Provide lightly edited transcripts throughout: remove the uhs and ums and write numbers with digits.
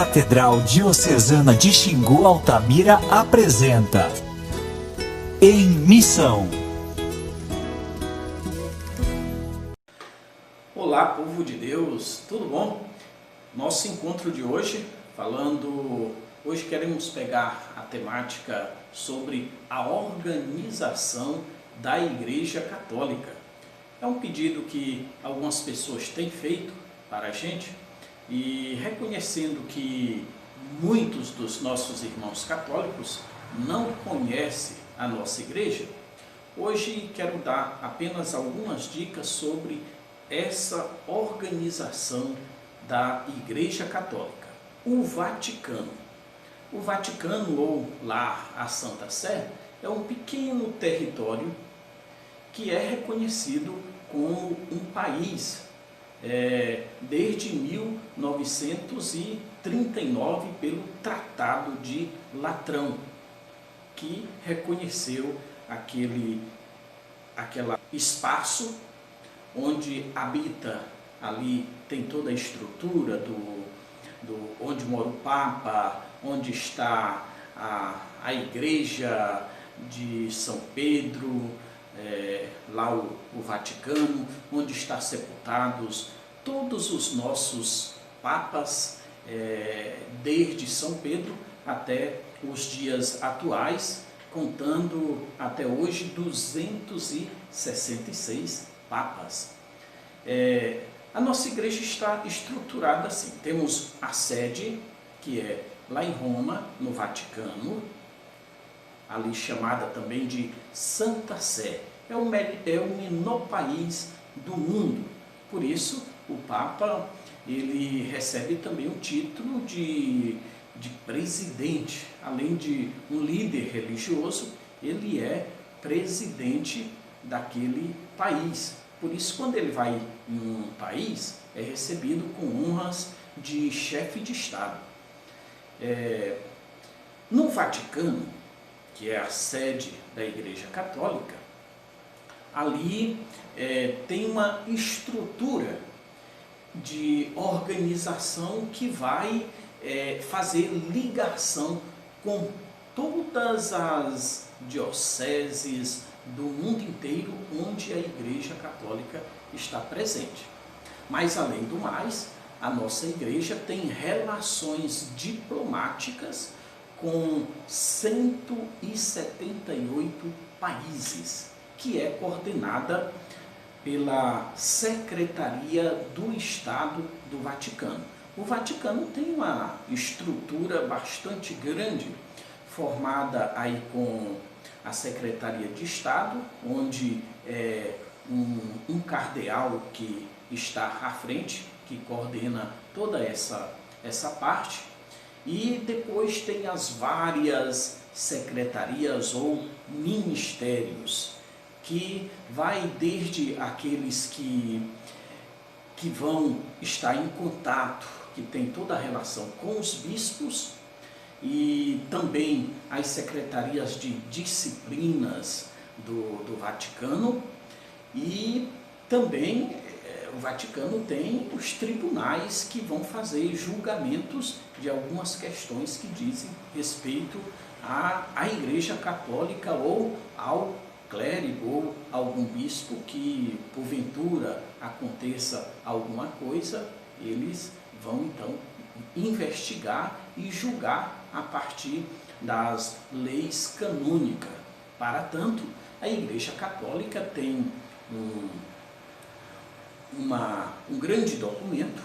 Catedral Diocesana de Xingu Altamira apresenta Em Missão. Olá, povo de Deus, tudo bom? Nosso encontro de hoje, hoje queremos pegar a temática sobre a organização da Igreja Católica. É um pedido que algumas pessoas têm feito para a gente e reconhecendo que muitos dos nossos irmãos católicos não conhecem a nossa igreja, hoje quero dar apenas algumas dicas sobre essa organização da Igreja Católica. O Vaticano. O Vaticano, ou lá a Santa Sé, é um pequeno território que é reconhecido como um país desde 1939 pelo Tratado de Latrão, que reconheceu aquele espaço onde habita, ali tem toda a estrutura onde mora o Papa, onde está a igreja de São Pedro, lá o Vaticano, onde estão sepultados todos os nossos papas, desde São Pedro até os dias atuais, contando até hoje 266 papas. A nossa igreja está estruturada assim: temos a sede, que é lá em Roma, no Vaticano, ali chamada também de Santa Sé. É o menor país do mundo, por isso o Papa ele recebe também o título de presidente. Além de um líder religioso, ele é presidente daquele país. Por isso, quando ele vai em um país, é recebido com honras de chefe de Estado. No Vaticano, que é a sede da Igreja Católica, ali tem uma estrutura de organização que vai fazer ligação com todas as dioceses do mundo inteiro onde a Igreja Católica está presente. Mas, além do mais, a nossa igreja tem relações diplomáticas com 178 países, que é coordenada pela Secretaria do Estado do Vaticano. O Vaticano tem uma estrutura bastante grande, formada aí com a Secretaria de Estado, onde é um cardeal que está à frente, que coordena toda essa parte, e depois tem as várias secretarias ou ministérios, que vai desde aqueles que vão estar em contato, que tem toda a relação com os bispos, e também as secretarias de disciplinas do Vaticano, e também o Vaticano tem os tribunais que vão fazer julgamentos de algumas questões que dizem respeito à Igreja Católica ou ao clérigo ou algum bispo que porventura aconteça alguma coisa, eles vão então investigar e julgar a partir das leis canônicas. Para tanto, a Igreja Católica tem um grande documento,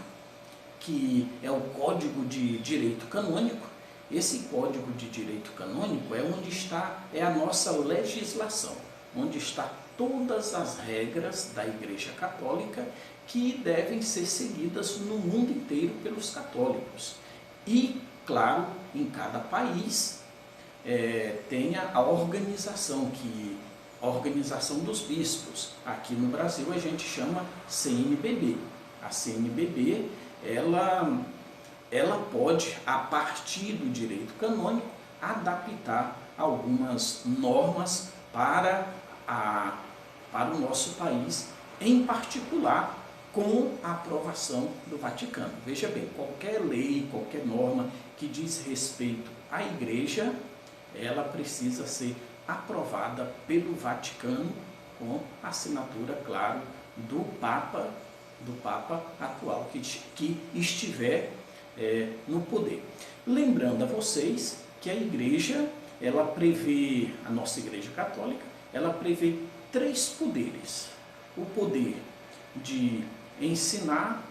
que é o Código de Direito Canônico. Esse Código de Direito Canônico é onde está a nossa legislação, onde está todas as regras da Igreja Católica que devem ser seguidas no mundo inteiro pelos católicos. E, claro, em cada país tem a organização, a organização dos bispos. Aqui no Brasil a gente chama CNBB. A CNBB, ela pode, a partir do direito canônico, adaptar algumas normas para o nosso país, em particular com a aprovação do Vaticano. Veja bem, qualquer lei, qualquer norma que diz respeito à Igreja, ela precisa ser aprovada pelo Vaticano com a assinatura, claro, do Papa atual que estiver no poder. Lembrando a vocês que a Igreja, ela prevê, a nossa Igreja Católica, ela prevê 3 poderes: o poder de ensinar,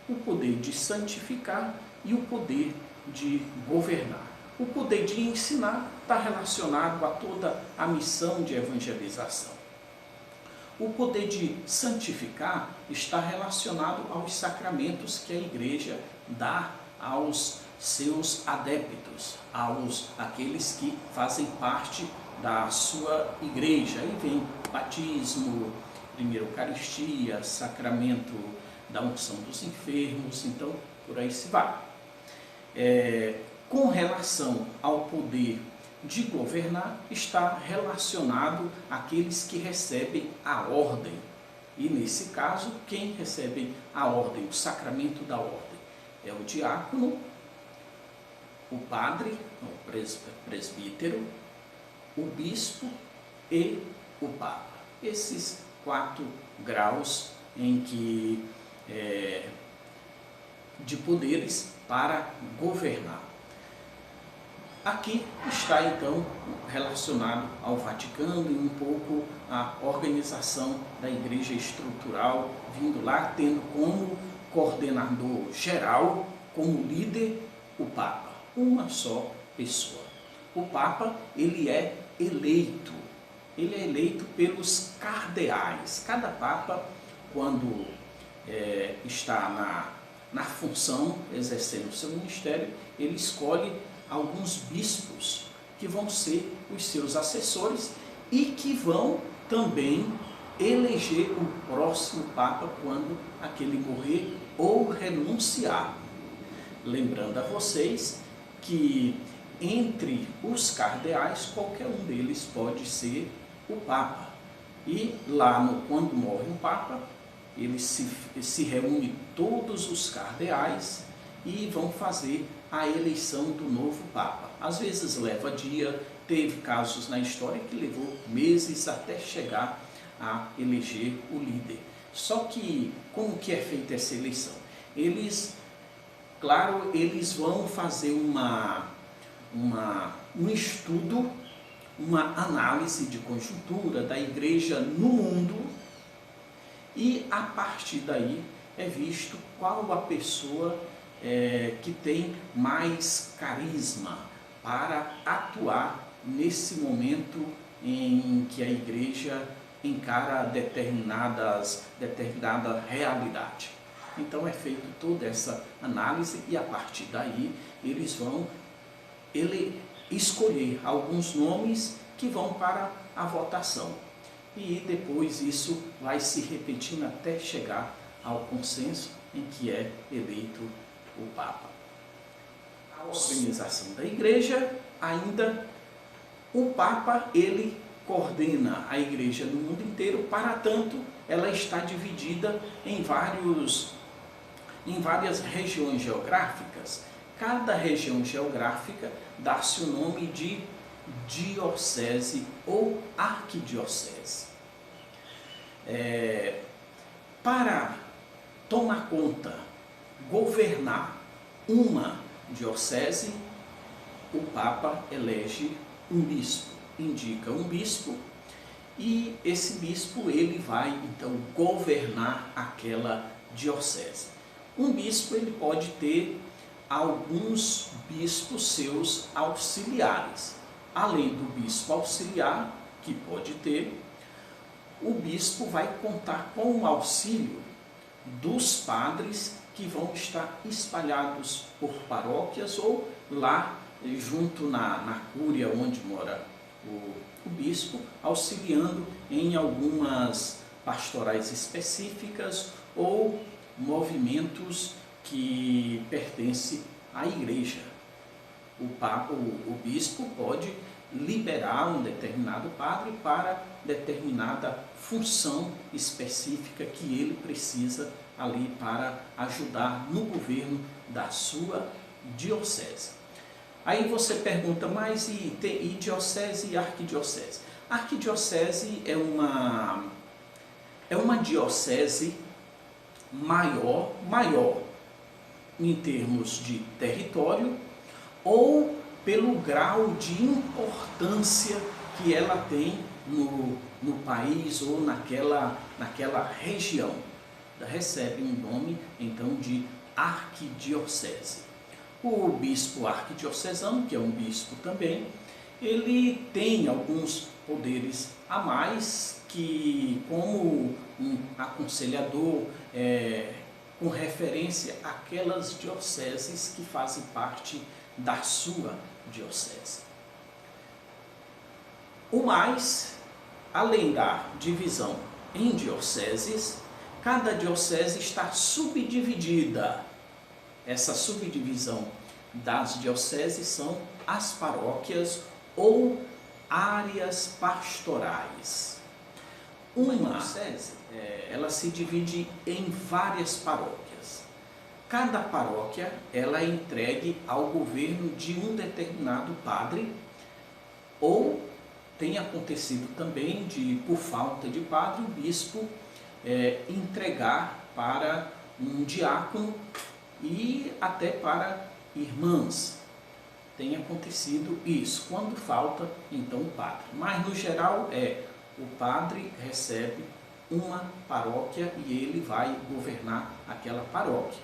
o poder de santificar e o poder de governar. O poder de ensinar está relacionado a toda a missão de evangelização. O poder de santificar está relacionado aos sacramentos que a Igreja dá aos seus adeptos, aqueles que fazem parte da sua Igreja. Aí vem batismo, primeira Eucaristia, sacramento da unção dos enfermos, então por aí se vai. Com relação ao poder de governar, está relacionado àqueles que recebem a ordem. E nesse caso, quem recebe a ordem, o sacramento da ordem, é o diácono, o padre, o presbítero, o bispo e o papa. Esses 4 graus em que de poderes para governar. Aqui está então relacionado ao Vaticano e um pouco a organização da Igreja estrutural, vindo lá, tendo como coordenador geral, como líder, o Papa, uma só pessoa. O Papa, ele é eleito pelos cardeais. Cada Papa, quando está na função, exercendo o seu ministério, ele escolhe alguns bispos que vão ser os seus assessores e que vão também eleger o próximo Papa quando aquele morrer ou renunciar. Lembrando a vocês que entre os cardeais, qualquer um deles pode ser o Papa. E lá, quando morre um Papa, eles se reúnem todos os cardeais e vão fazer a eleição do novo Papa. Às vezes leva dia, teve casos na história que levou meses até chegar a eleger o líder. Só que, como que é feita essa eleição? Eles vão fazer um estudo, uma análise de conjuntura da Igreja no mundo e, a partir daí, é visto qual a pessoa que tem mais carisma para atuar nesse momento em que a Igreja encara determinada realidade. Então é feita toda essa análise e, a partir daí, eles vão escolher alguns nomes que vão para a votação. E depois isso vai se repetindo até chegar ao consenso em que é eleito o Papa. A organização da Igreja, ainda, o Papa, ele coordena a Igreja no mundo inteiro, para tanto, ela está dividida em várias regiões geográficas. Cada região geográfica dá-se o nome de diocese ou arquidiocese. Para tomar conta, governar uma diocese, o Papa elege um bispo, indica um bispo, e esse bispo ele vai então governar aquela diocese. Um bispo ele pode ter alguns bispos seus auxiliares. Além do bispo auxiliar, que pode ter, o bispo vai contar com o auxílio dos padres que vão estar espalhados por paróquias ou lá junto na cúria onde mora o bispo, auxiliando em algumas pastorais específicas ou movimentos que pertencem à Igreja. O bispo pode liberar um determinado padre para determinada função específica que ele precisa ali para ajudar no governo da sua diocese. Aí você pergunta, mas e diocese e arquidiocese? A arquidiocese é uma diocese maior em termos de território ou pelo grau de importância que ela tem no país ou naquela região. Recebe um nome, então, de arquidiocese. O bispo arquidiocesano, que é um bispo também, ele tem alguns poderes a mais, que como um aconselhador, com referência àquelas dioceses que fazem parte da sua diocese. O mais, além da divisão em dioceses, cada diocese está subdividida. Essa subdivisão das dioceses são as paróquias ou áreas pastorais. Uma diocese, ela se divide em várias paróquias. Cada paróquia ela é entregue ao governo de um determinado padre, ou tem acontecido também por falta de padre, o bispo entregar para um diácono e até para irmãs. Tem acontecido isso. Quando falta, então o padre. Mas no geral o padre recebe uma paróquia e ele vai governar aquela paróquia.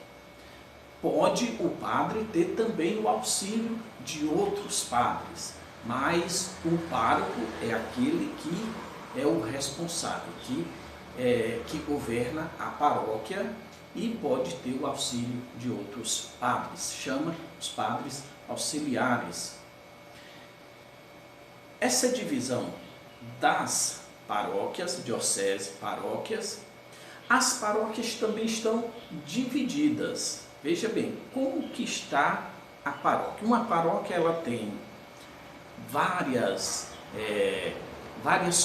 Pode o padre ter também o auxílio de outros padres, mas o pároco é aquele que é o responsável, que governa a paróquia e pode ter o auxílio de outros padres. Chama os padres auxiliares. Essa divisão das paróquias, diocese, paróquias, as paróquias também estão divididas. Veja bem, como que está a paróquia? Uma paróquia ela tem várias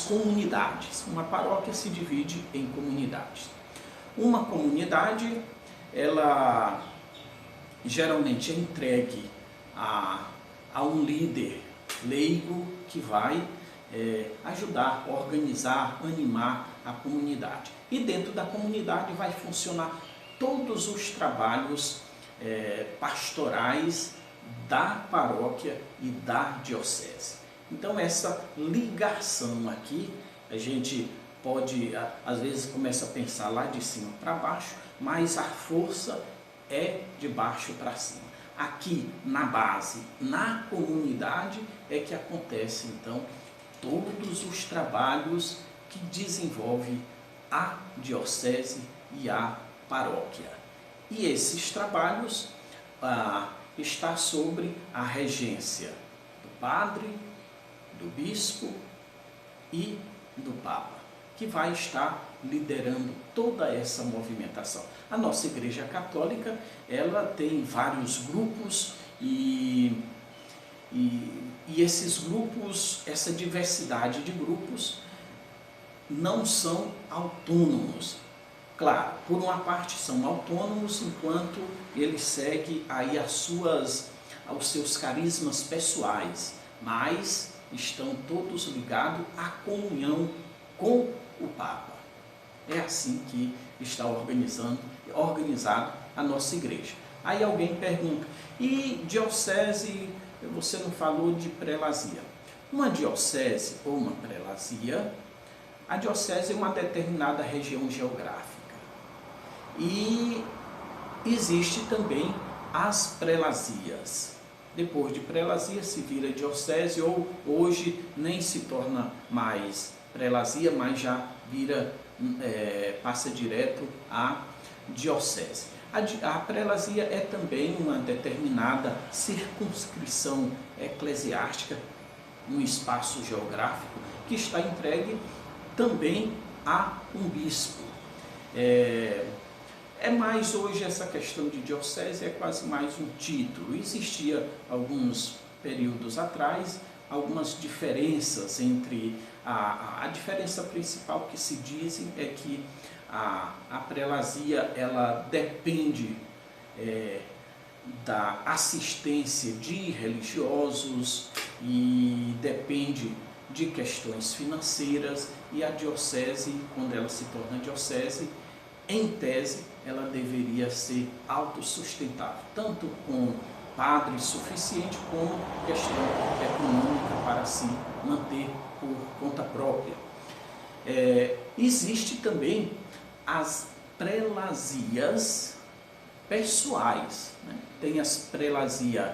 comunidades. Uma paróquia se divide em comunidades. Uma comunidade, ela geralmente é entregue a um líder leigo que vai ajudar, organizar, animar a comunidade. E dentro da comunidade vai funcionar todos os trabalhos pastorais da paróquia e da diocese. Então essa ligação aqui, a gente pode, às vezes começa a pensar lá de cima para baixo, mas a força é de baixo para cima. Aqui na base, na comunidade, é que acontece então todos os trabalhos que desenvolve a diocese e a paróquia. E esses trabalhos está sobre a regência do padre, do bispo e do papa, que vai estar liderando toda essa movimentação. A nossa Igreja Católica, ela tem vários grupos e esses grupos, essa diversidade de grupos, não são autônomos. Claro, por uma parte são autônomos, enquanto ele segue aí aos seus carismas pessoais, mas estão todos ligados à comunhão com o Papa. É assim que está organizado a nossa igreja. Aí alguém pergunta, e diocese, você não falou de prelazia. Uma diocese ou uma prelazia, a diocese é uma determinada região geográfica. E existe também as prelazias. Depois de prelazia se vira diocese, ou hoje nem se torna mais prelazia, mas já passa direto à diocese. A prelazia é também uma determinada circunscrição eclesiástica, um espaço geográfico que está entregue também a um bispo. Mais hoje essa questão de diocese é quase mais um título. Existia alguns períodos atrás algumas diferenças entre a diferença principal que se dizem é que A prelazia, ela depende da assistência de religiosos e depende de questões financeiras, e a diocese, quando ela se torna diocese, em tese, ela deveria ser autossustentável, tanto com padre suficiente como questão econômica para se manter por conta própria. Existe também as prelazias pessoais, né? Tem as prelazias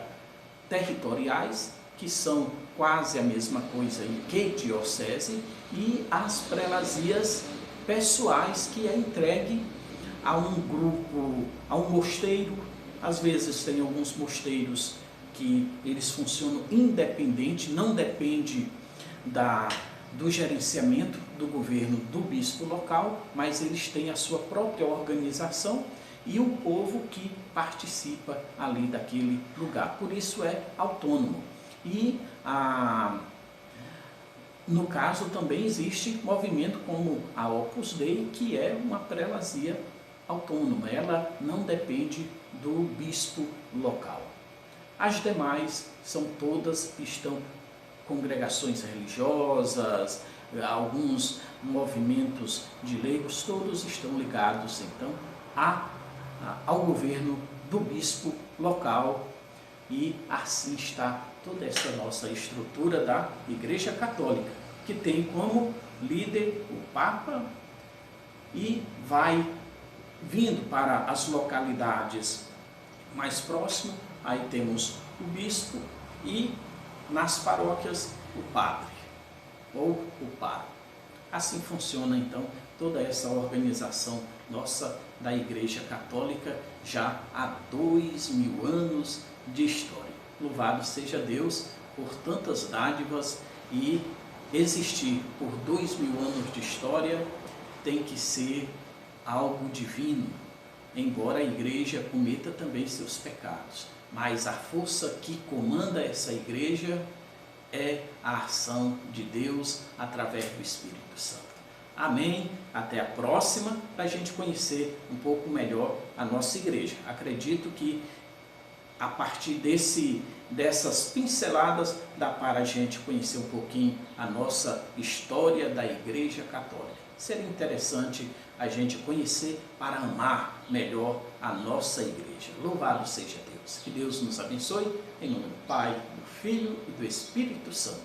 territoriais, que são quase a mesma coisa que diocese, e as prelazias pessoais, que é entregue a um grupo, a um mosteiro. Às vezes tem alguns mosteiros que eles funcionam independente, não depende do gerenciamento do governo do bispo local, mas eles têm a sua própria organização e o povo que participa ali daquele lugar. Por isso é autônomo. E no caso também existe movimento como a Opus Dei, que é uma prelazia autônoma, ela não depende do bispo local. As demais são todas, estão congregações religiosas, alguns movimentos de leigos, todos estão ligados então ao governo do bispo local, e assim está toda essa nossa estrutura da Igreja Católica, que tem como líder o Papa e vai vindo para as localidades mais próximas, aí temos o bispo e nas paróquias o padre ou o pároco. Assim funciona então toda essa organização nossa da Igreja Católica já há 2000 anos de história. Louvado seja Deus por tantas dádivas, e existir por 2000 anos de história tem que ser algo divino, embora a igreja cometa também seus pecados, mas a força que comanda essa igreja é a ação de Deus através do Espírito Santo. Amém? Até a próxima, para a gente conhecer um pouco melhor a nossa igreja. Acredito que a partir dessas pinceladas dá para a gente conhecer um pouquinho a nossa história da Igreja Católica. Seria interessante a gente conhecer para amar melhor a nossa igreja. Louvado seja Deus. Que Deus nos abençoe, em nome do Pai, do Filho e do Espírito Santo.